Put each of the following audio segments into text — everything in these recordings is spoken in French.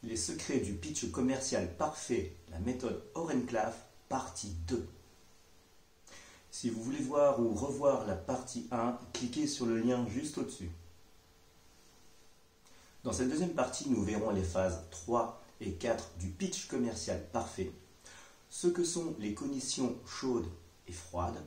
Les secrets du pitch commercial parfait, la méthode Orenclave, partie 2. Si vous voulez voir ou revoir la partie 1, cliquez sur le lien juste au-dessus. Dans cette deuxième partie, nous verrons les phases 3 et 4 du pitch commercial parfait, ce que sont les conditions chaudes et froides,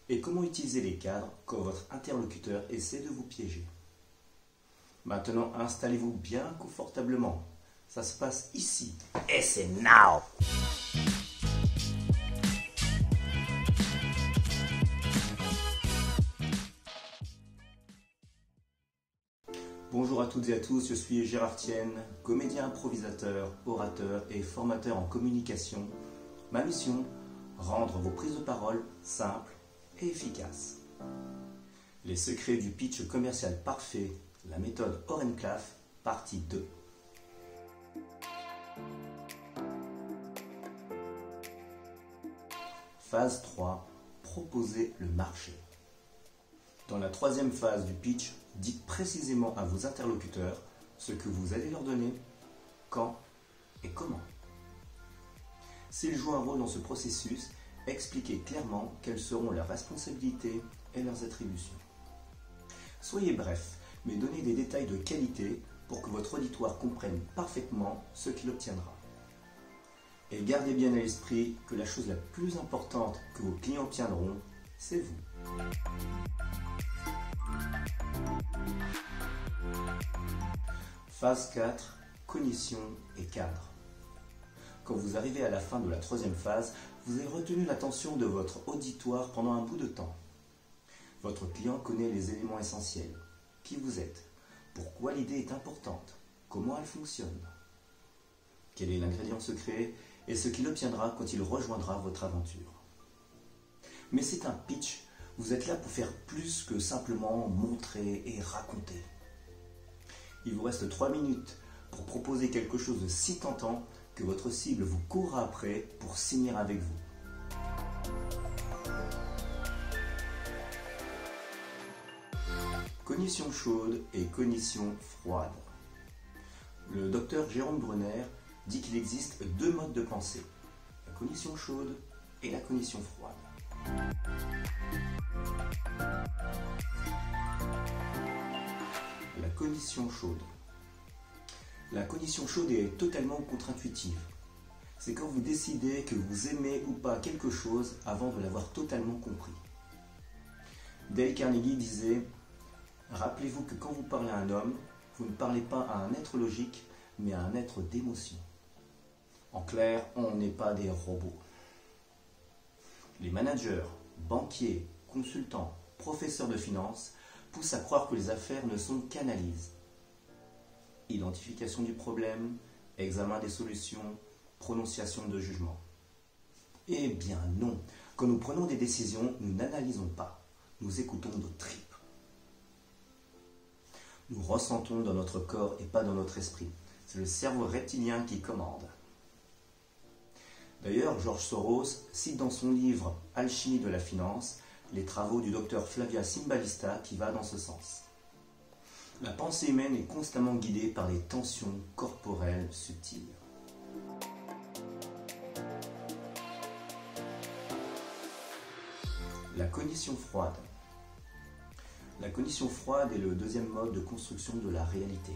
et comment utiliser les cadres quand votre interlocuteur essaie de vous piéger. Maintenant, installez-vous bien confortablement. Ça se passe ici. Et c'est now! Bonjour à toutes et à tous, je suis Gérard Tienne, comédien improvisateur, orateur et formateur en communication. Ma mission, rendre vos prises de parole simples et efficaces. Les secrets du pitch commercial parfait, la méthode Orenclave, partie 2. Phase 3. Proposer le marché. Dans la troisième phase du pitch, dites précisément à vos interlocuteurs ce que vous allez leur donner, quand et comment. S'ils jouent un rôle dans ce processus, expliquez clairement quelles seront leurs responsabilités et leurs attributions. Soyez bref, mais donnez des détails de qualité pour que votre auditoire comprenne parfaitement ce qu'il obtiendra. Et gardez bien à l'esprit que la chose la plus importante que vos clients obtiendront, c'est vous. Phase 4. Cognition et cadre. Quand vous arrivez à la fin de la troisième phase, vous avez retenu l'attention de votre auditoire pendant un bout de temps. Votre client connaît les éléments essentiels. Qui vous êtes? Pourquoi l'idée est importante? Comment elle fonctionne? Quel est l'ingrédient secret et ce qu'il obtiendra quand il rejoindra votre aventure? Mais c'est un pitch. Vous êtes là pour faire plus que simplement montrer et raconter. Il vous reste 3 minutes pour proposer quelque chose de si tentant que votre cible vous courra après pour signer avec vous. Cognition chaude et cognition froide. Le docteur Jérôme Brunner dit qu'il existe 2 modes de pensée, la cognition chaude et la cognition froide. La cognition chaude. La cognition chaude est totalement contre-intuitive. C'est quand vous décidez que vous aimez ou pas quelque chose avant de l'avoir totalement compris. Dale Carnegie disait « Rappelez-vous que quand vous parlez à un homme, vous ne parlez pas à un être logique, mais à un être d'émotion. » En clair, on n'est pas des robots. Les managers, banquiers, consultants, professeurs de finance poussent à croire que les affaires ne sont qu'analyse. Identification du problème, examen des solutions, prononciation de jugement. Eh bien non, quand nous prenons des décisions, nous n'analysons pas, nous écoutons nos tripes. Nous ressentons dans notre corps et pas dans notre esprit. C'est le cerveau reptilien qui commande. D'ailleurs, George Soros cite dans son livre « Alchimie de la finance » les travaux du docteur Flavia Cymbalista qui va dans ce sens. La pensée humaine est constamment guidée par les tensions corporelles subtiles. La cognition froide. La cognition froide est le deuxième mode de construction de la réalité.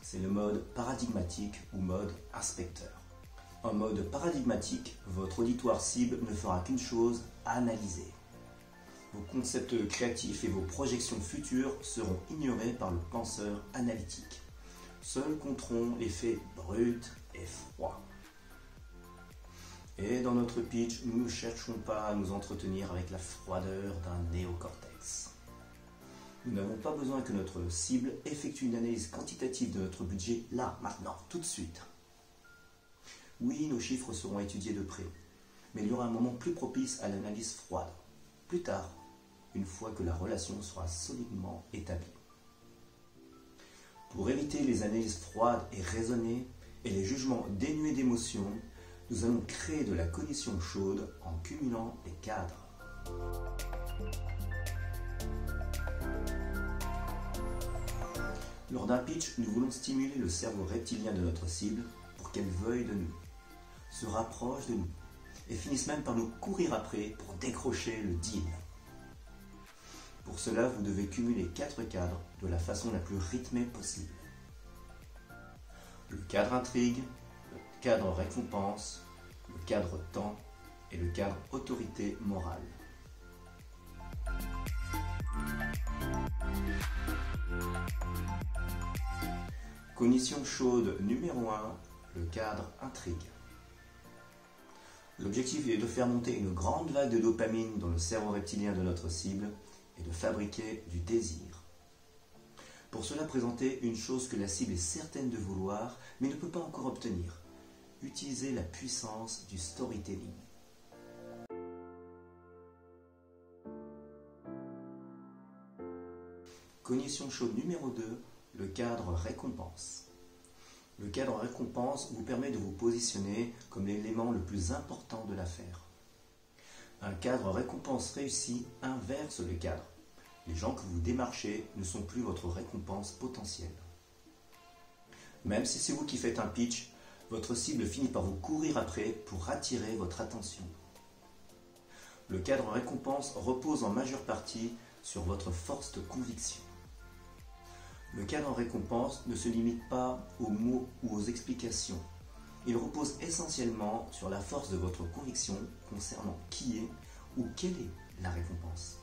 C'est le mode paradigmatique ou mode inspecteur. En mode paradigmatique, votre auditoire cible ne fera qu'une chose, analyser. Vos concepts créatifs et vos projections futures seront ignorés par le penseur analytique. Seuls compteront les faits bruts et froids. Et dans notre pitch, nous ne cherchons pas à nous entretenir avec la froideur d'un néocortex. Nous n'avons pas besoin que notre cible effectue une analyse quantitative de notre budget là, maintenant, tout de suite. Oui, nos chiffres seront étudiés de près, mais il y aura un moment plus propice à l'analyse froide, plus tard, une fois que la relation sera solidement établie. Pour éviter les analyses froides et raisonnées et les jugements dénués d'émotion, nous allons créer de la cognition chaude en cumulant les cadres. Lors d'un pitch, nous voulons stimuler le cerveau reptilien de notre cible pour qu'elle veuille de nous, se rapproche de nous et finisse même par nous courir après pour décrocher le deal. Pour cela, vous devez cumuler 4 cadres de la façon la plus rythmée possible. Le cadre intrigue, le cadre récompense, le cadre temps et le cadre autorité morale. Cognition chaude numéro 1, le cadre intrigue. L'objectif est de faire monter une grande vague de dopamine dans le cerveau reptilien de notre cible et de fabriquer du désir. Pour cela, présentez une chose que la cible est certaine de vouloir, mais ne peut pas encore obtenir. Utilisez la puissance du storytelling. Cognition chaude numéro 2, le cadre récompense. Le cadre récompense vous permet de vous positionner comme l'élément le plus important de l'affaire. Un cadre récompense réussi inverse le cadre. Les gens que vous démarchez ne sont plus votre récompense potentielle. Même si c'est vous qui faites un pitch, votre cible finit par vous courir après pour attirer votre attention. Le cadre récompense repose en majeure partie sur votre force de conviction. Le cadre récompense ne se limite pas aux mots ou aux explications. Il repose essentiellement sur la force de votre conviction concernant qui est ou quelle est la récompense.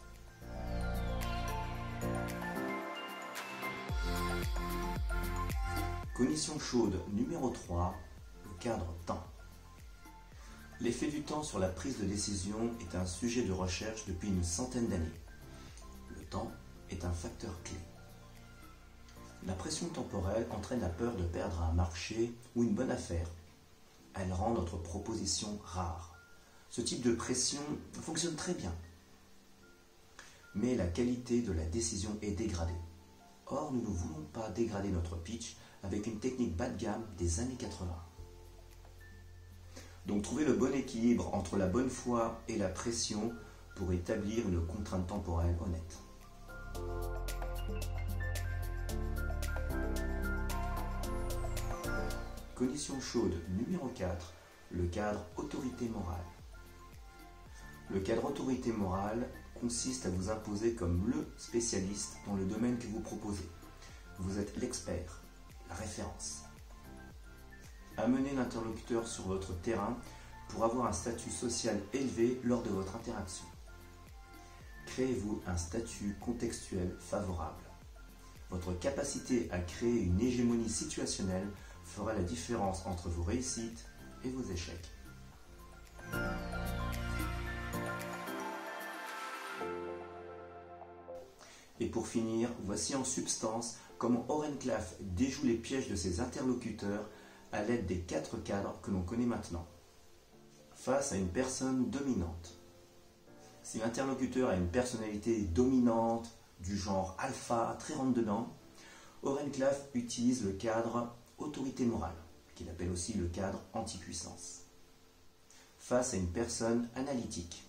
Cognition chaude numéro 3, le cadre temps. L'effet du temps sur la prise de décision est un sujet de recherche depuis une centaine d'années. Le temps est un facteur clé. La pression temporelle entraîne la peur de perdre un marché ou une bonne affaire. Elle rend notre proposition rare. Ce type de pression fonctionne très bien. Mais la qualité de la décision est dégradée. Or, nous ne voulons pas dégrader notre pitch avec une technique bas de gamme des années 80. Donc, trouvez le bon équilibre entre la bonne foi et la pression pour établir une contrainte temporelle honnête. Cognition chaude numéro 4, le cadre autorité morale. Le cadre autorité morale consiste à vous imposer comme le spécialiste dans le domaine que vous proposez. Vous êtes l'expert, la référence. Amenez l'interlocuteur sur votre terrain pour avoir un statut social élevé lors de votre interaction. Créez-vous un statut contextuel favorable. Votre capacité à créer une hégémonie situationnelle fera la différence entre vos réussites et vos échecs. Et pour finir, voici en substance comment Oren Klaff déjoue les pièges de ses interlocuteurs à l'aide des 4 cadres que l'on connaît maintenant. Face à une personne dominante. Si l'interlocuteur a une personnalité dominante, du genre alpha, très rentre-dedans, Oren Klaff utilise le cadre autorité morale, qu'il appelle aussi le cadre anti-puissance. Face à une personne analytique.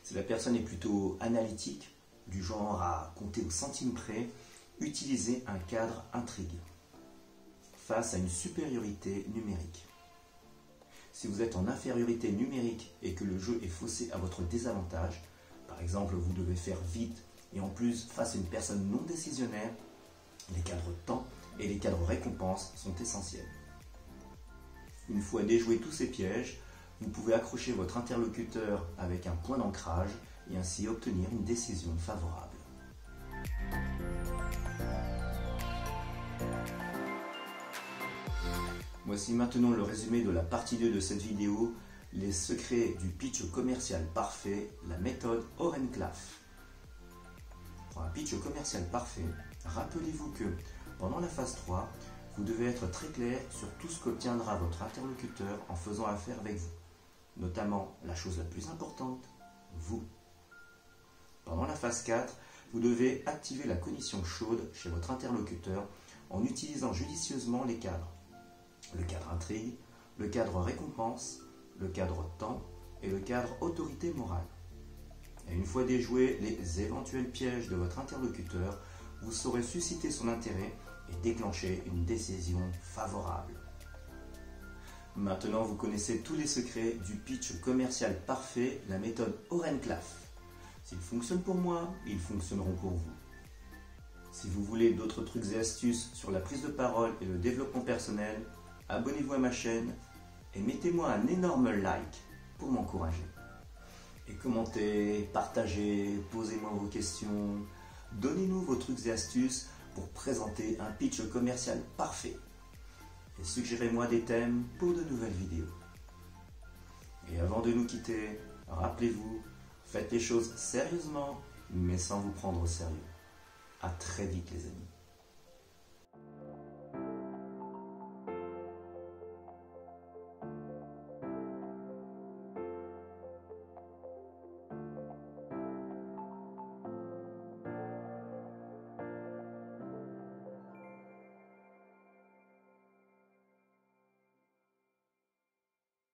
Si la personne est plutôt analytique, du genre à compter au centime près, utilisez un cadre intrigue. Face à une supériorité numérique. Si vous êtes en infériorité numérique et que le jeu est faussé à votre désavantage, par exemple vous devez faire vite et en plus face à une personne non décisionnaire, les cadres temps et les cadres récompenses sont essentiels. Une fois déjoués tous ces pièges, vous pouvez accrocher votre interlocuteur avec un point d'ancrage et ainsi obtenir une décision favorable. Voici maintenant le résumé de la partie 2 de cette vidéo, les secrets du pitch commercial parfait, la méthode Oren Klaff. Pour un pitch commercial parfait, rappelez-vous que pendant la phase 3, vous devez être très clair sur tout ce qu'obtiendra votre interlocuteur en faisant affaire avec vous, notamment la chose la plus importante, vous. Pendant la phase 4, vous devez activer la cognition chaude chez votre interlocuteur en utilisant judicieusement les cadres. Le cadre intrigue, le cadre récompense, le cadre temps et le cadre autorité morale. Et une fois déjoués les éventuels pièges de votre interlocuteur, vous saurez susciter son intérêt et déclencher une décision favorable. Maintenant, vous connaissez tous les secrets du pitch commercial parfait, la méthode Oren-Claff. S'ils fonctionnent pour moi, ils fonctionneront pour vous. Si vous voulez d'autres trucs et astuces sur la prise de parole et le développement personnel, abonnez-vous à ma chaîne et mettez-moi un énorme like pour m'encourager. Et commentez, partagez, posez-moi vos questions, donnez-nous vos trucs et astuces pour présenter un pitch commercial parfait. Et suggérez-moi des thèmes pour de nouvelles vidéos. Et avant de nous quitter, rappelez-vous, faites les choses sérieusement, mais sans vous prendre au sérieux. À très vite les amis.